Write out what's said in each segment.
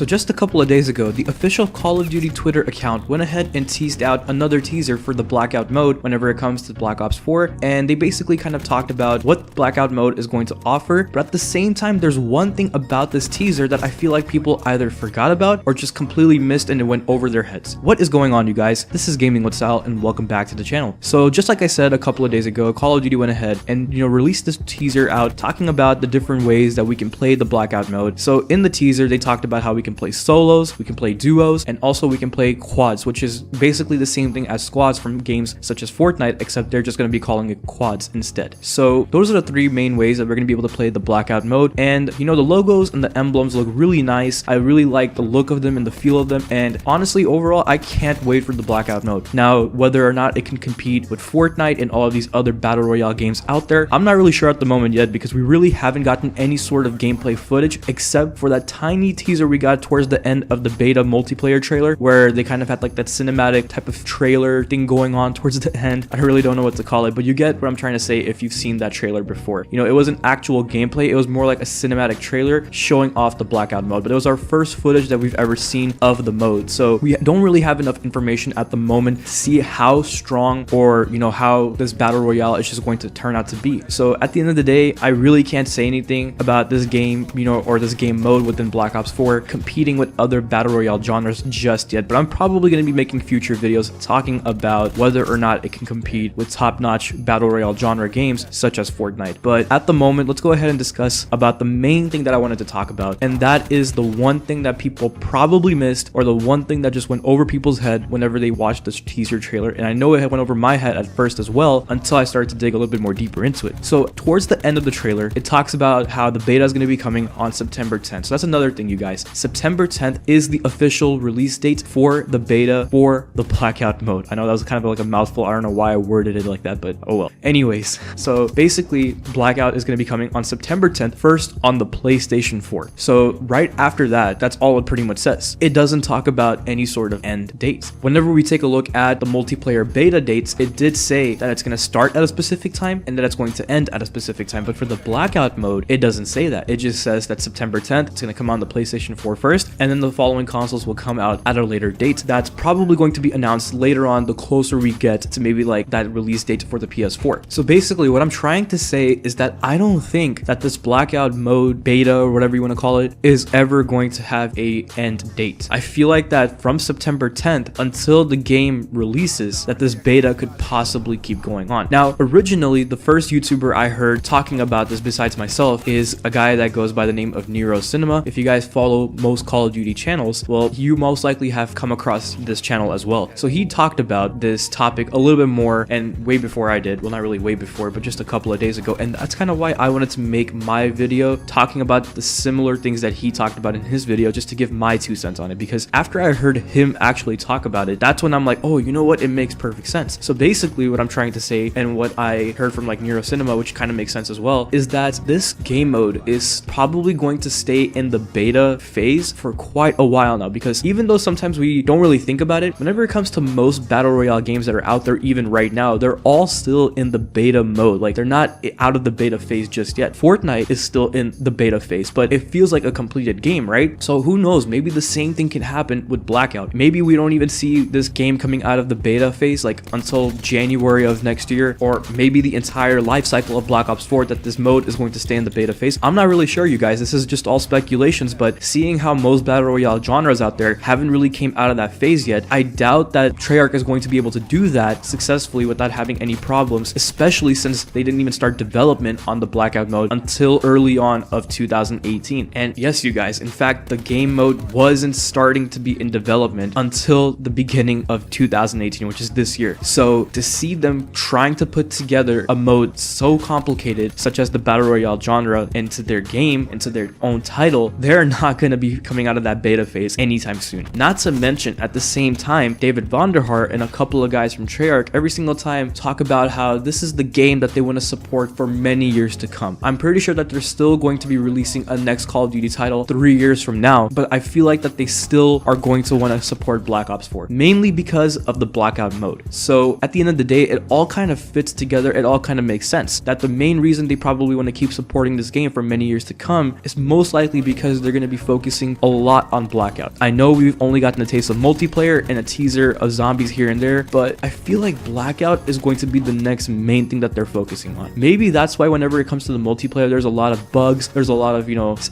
So just a couple of days ago, the official Call of Duty Twitter account went ahead and teased out another teaser for the Blackout mode whenever it comes to Black Ops 4, and they basically kind of talked about what Blackout mode is going to offer, but at the same time, there's one thing about this teaser that I feel like people either forgot about or just completely missed and it went over their heads. What is going on, you guys? This is Gaming with Sal and welcome back to the channel. So just like I said a couple of days ago, Call of Duty went ahead and released this teaser out talking about the different ways that we can play the Blackout mode. So in the teaser, they talked about how we can play solos, we can play duos, and also we can play quads, which is basically the same thing as squads from games such as Fortnite, except they're just going to be calling it quads instead. So those are the three main ways that we're going to be able to play the Blackout mode. And the logos and the emblems look really nice. I really like the look of them and the feel of them, and honestly, overall, I can't wait for the Blackout mode. Now, whether or not it can compete with Fortnite and all of these other Battle Royale games out there, I'm not really sure at the moment yet, because we really haven't gotten any sort of gameplay footage except for that tiny teaser we got towards the end of the beta multiplayer trailer, where they kind of had like that cinematic type of trailer thing going on towards the end. I really don't know what to call it, but you get what I'm trying to say if you've seen that trailer before. It wasn't actual gameplay, it was more like a cinematic trailer showing off the Blackout mode, but it was our first footage that we've ever seen of the mode. So we don't really have enough information at the moment to see how strong or how this Battle Royale is just going to turn out to be. So at the end of the day, I really can't say anything about this game, or this game mode within Black Ops 4 competing with other Battle Royale genres just yet, but I'm probably going to be making future videos talking about whether or not it can compete with top-notch Battle Royale genre games such as Fortnite. But at the moment, let's go ahead and discuss about the main thing that I wanted to talk about, and that is the one thing that people probably missed, or the one thing that just went over people's head whenever they watched this teaser trailer. And I know it went over my head at first as well, until I started to dig a little bit more deeper into it. So towards the end of the trailer, it talks about how the beta is going to be coming on September 10th. So that's another thing, you guys. September 10th is the official release date for the beta for the Blackout mode. I know that was kind of like a mouthful. I don't know why I worded it like that, but oh well. Anyways, so basically Blackout is going to be coming on September 10th, first on the PlayStation 4. So right after that, that's all it pretty much says. It doesn't talk about any sort of end date. Whenever we take a look at the multiplayer beta dates, it did say that it's going to start at a specific time and that it's going to end at a specific time. But for the Blackout mode, it doesn't say that. It just says that September 10th, it's going to come on the PlayStation 4 first, and then the following consoles will come out at a later date. That's probably going to be announced later on, the closer we get to maybe like that release date for the PS4. So basically what I'm trying to say is that I don't think that this Blackout mode beta, or whatever you want to call it, is ever going to have a end date. I feel like that from September 10th until the game releases, that this beta could possibly keep going on. Now, originally, the first YouTuber I heard talking about this besides myself is a guy that goes by the name of Nero Cinema. If you guys follow most Call of Duty channels, well, you most likely have come across this channel as well. So he talked about this topic a little bit more and way before I did. Well, not really way before, but just a couple of days ago. And that's kind of why I wanted to make my video talking about the similar things that he talked about in his video, just to give my 2 cents on it. Because after I heard him actually talk about it, that's when I'm like, oh, you know what? It makes perfect sense. So basically what I'm trying to say, and what I heard from like Nero Cinema, which kind of makes sense as well, is that this game mode is probably going to stay in the beta phase for quite a while now. Because even though sometimes we don't really think about it, whenever it comes to most Battle Royale games that are out there even right now, they're all still in the beta mode. Like, they're not out of the beta phase just yet. Fortnite is still in the beta phase, but it feels like a completed game, right? So who knows, maybe the same thing can happen with Blackout. Maybe we don't even see this game coming out of the beta phase like until January of next year, or maybe the entire life cycle of Black Ops 4, that this mode is going to stay in the beta phase. I'm not really sure, you guys. This is just all speculations, but seeing how most Battle Royale genres out there haven't really came out of that phase yet, I doubt that Treyarch is going to be able to do that successfully without having any problems, especially since they didn't even start development on the Blackout mode until early on of 2018. And yes, you guys, in fact, the game mode wasn't starting to be in development until the beginning of 2018, which is this year. So to see them trying to put together a mode so complicated, such as the Battle Royale genre, into their game, into their own title, they're not going to be coming out of that beta phase anytime soon. Not to mention, at the same time, David Vonderhaar and a couple of guys from Treyarch every single time talk about how this is the game that they want to support for many years to come. I'm pretty sure that they're still going to be releasing a next Call of Duty title 3 years from now, but I feel like that they still are going to want to support Black Ops 4, mainly because of the Blackout mode. So at the end of the day, it all kind of fits together. It all kind of makes sense that the main reason they probably want to keep supporting this game for many years to come is most likely because they're going to be focusing focusing a lot on Blackout. I know we've only gotten a taste of multiplayer and a teaser of zombies here and there, but I feel like Blackout is going to be the next main thing that they're focusing on. Maybe that's why whenever it comes to the multiplayer, there's a lot of bugs, there's a lot of,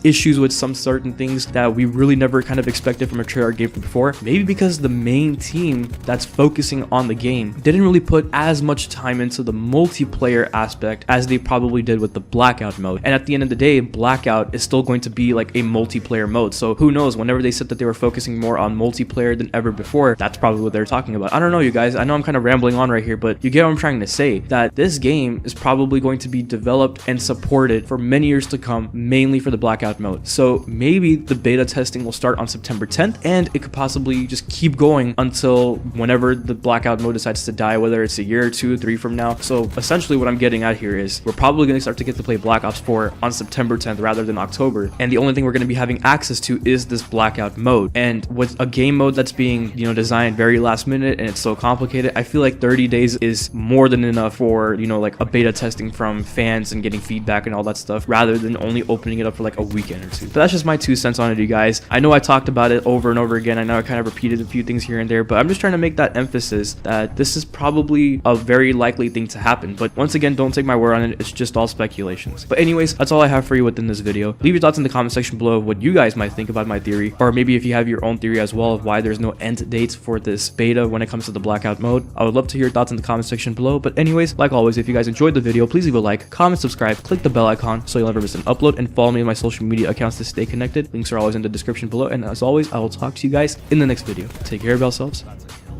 issues with some certain things that we really never kind of expected from a Treyarch game from before. Maybe because the main team that's focusing on the game didn't really put as much time into the multiplayer aspect as they probably did with the Blackout mode. And at the end of the day, Blackout is still going to be like a multiplayer mode. So who knows, whenever they said that they were focusing more on multiplayer than ever before, that's probably what they're talking about. I don't know, you guys. I know I'm kind of rambling on right here, but you get what I'm trying to say, that this game is probably going to be developed and supported for many years to come, mainly for the Blackout mode. So maybe the beta testing will start on September 10th, and it could possibly just keep going until whenever the Blackout mode decides to die, whether it's a year or 2 or 3 from now. So essentially what I'm getting at here is we're probably going to start to get to play Black Ops 4 on September 10th rather than October, and the only thing we're going to be having access to is this Blackout mode. And with a game mode that's being designed very last minute and it's so complicated, I feel like 30 days is more than enough for like a beta testing from fans and getting feedback and all that stuff, rather than only opening it up for like a weekend or 2. But that's just my 2 cents on it, you guys. I know I talked about it over and over again. I know I kind of repeated a few things here and there, but I'm just trying to make that emphasis that this is probably a very likely thing to happen. But once again, don't take my word on it. It's just all speculations. But anyways, that's all I have for you within this video. Leave your thoughts in the comment section below of what you guys might think about my theory, or maybe if you have your own theory as well of why there's no end dates for this beta when it comes to the Blackout mode. I would love to hear your thoughts in the comment section below. But anyways, like always, if you guys enjoyed the video, please leave a like, comment, subscribe, click the bell icon so you'll never miss an upload, and follow me on my social media accounts to stay connected. Links are always in the description below, and as always, I will talk to you guys in the next video. Take care of yourselves,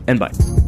and bye.